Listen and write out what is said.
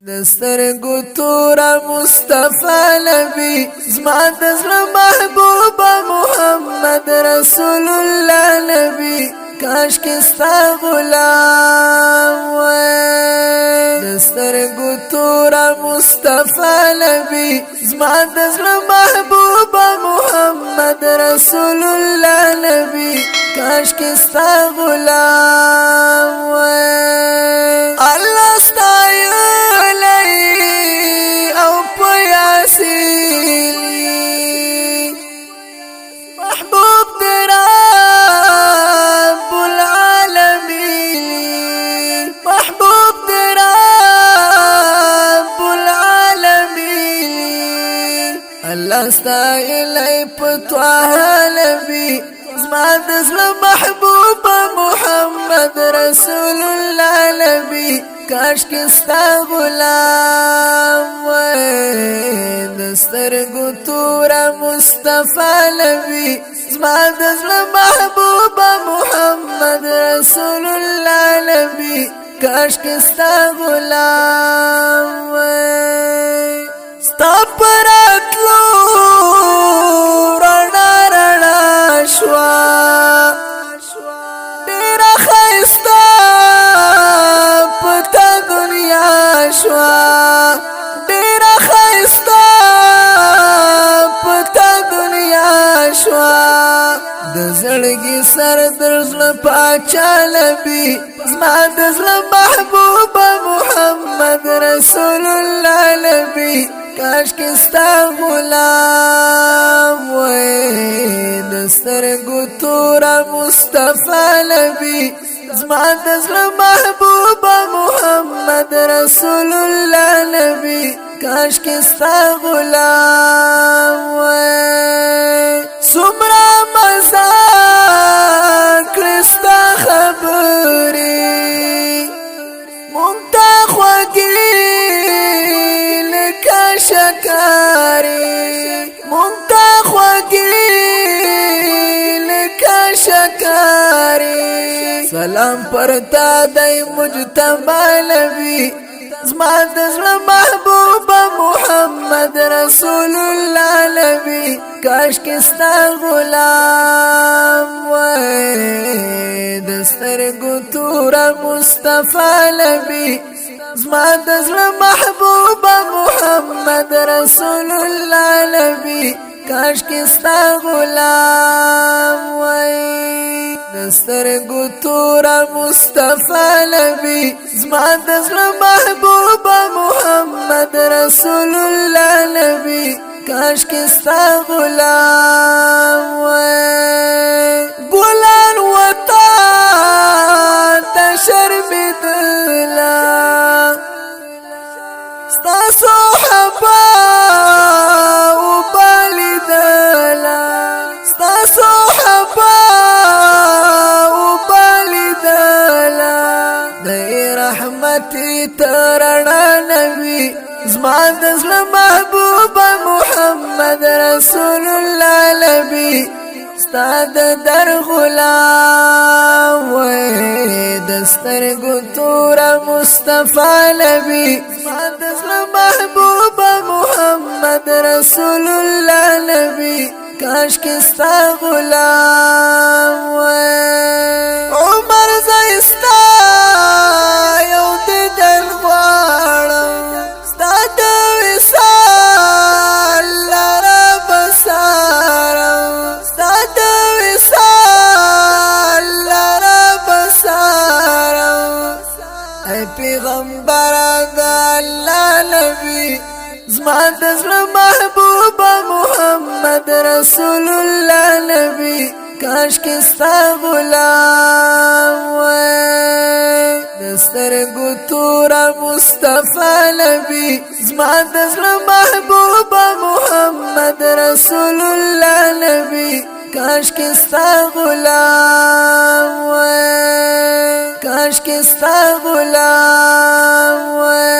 دسترګو تورا مصطفی نبی زما د زړه محبوب محمد رسول الله نبی کاش کې ستا غلام وای دسترګو تورا مصطفی نبی زما د زړه محبوب محمد رسول الله نبی کاش کې ستا غلام وای الله ستایو محبوب رب العالمين محبوب رب العالمين الله استایلی پتوه نبی زما د زړه محبوب محمد رسول الله نبی کاش کې ستا غلام وای دسترګو تورا مصطفی نبی زما د زړه محبوب محمد رسول الله نبی کاش کې ستا غلام وای ستا پراتلو رڼا رڼا شوا ډېره ښایسته پتا دنیا شوا ډېره ښایسته پتا دنیا شوا د زړګي سر در زړه پاچا نبی زما د زړه محبوب محمد رسول الله نبی کاش کې ستا غلام وای دسترګو تورا مصطفی نبی زما د زړه محبوب محمد رسول الله نبی کاش کې ستا غلام وای څومره مزه کړې ستا خبرې مونږ ته خوږې لکه شکرې مونږ ته خوږې لکه شکرې سلام پر تا دی مجتبی نبی زما د زړه محبوب محمد رسول الله نبی کاش کې ستا غلام وای دسترګو تورا مصطفی نبی زما د زړه محبوب محمد رسول الله نبی کاش کې ستا غلام وای دسترګو تورا مصطفی نبی زما د زړه محبوب محمد رسول الله نبی کاش کې ستا غلام وای ګلان وطا تشربدلا ستا صحابه وبالدلا ستا صحابه رحمتي ترنا نبی زما د زړه محبوب محمد رسول الله نبی ستا د در غلام وای دسترګو تورا مصطفی نبی زما د زړه محبوب محمد رسول الله نبی کاش کې ستا غلام وای عمر زایستا پیغمبر د الله نبی زما د زړه محبوب محمد رسول الله نبی کاش کې ستا غلام وای دسترګو تورا مصطفی نبی زما د زړه محبوب محمد رسول الله نبی کاش کې ستا غلام وای کاش کې ستا غلام وای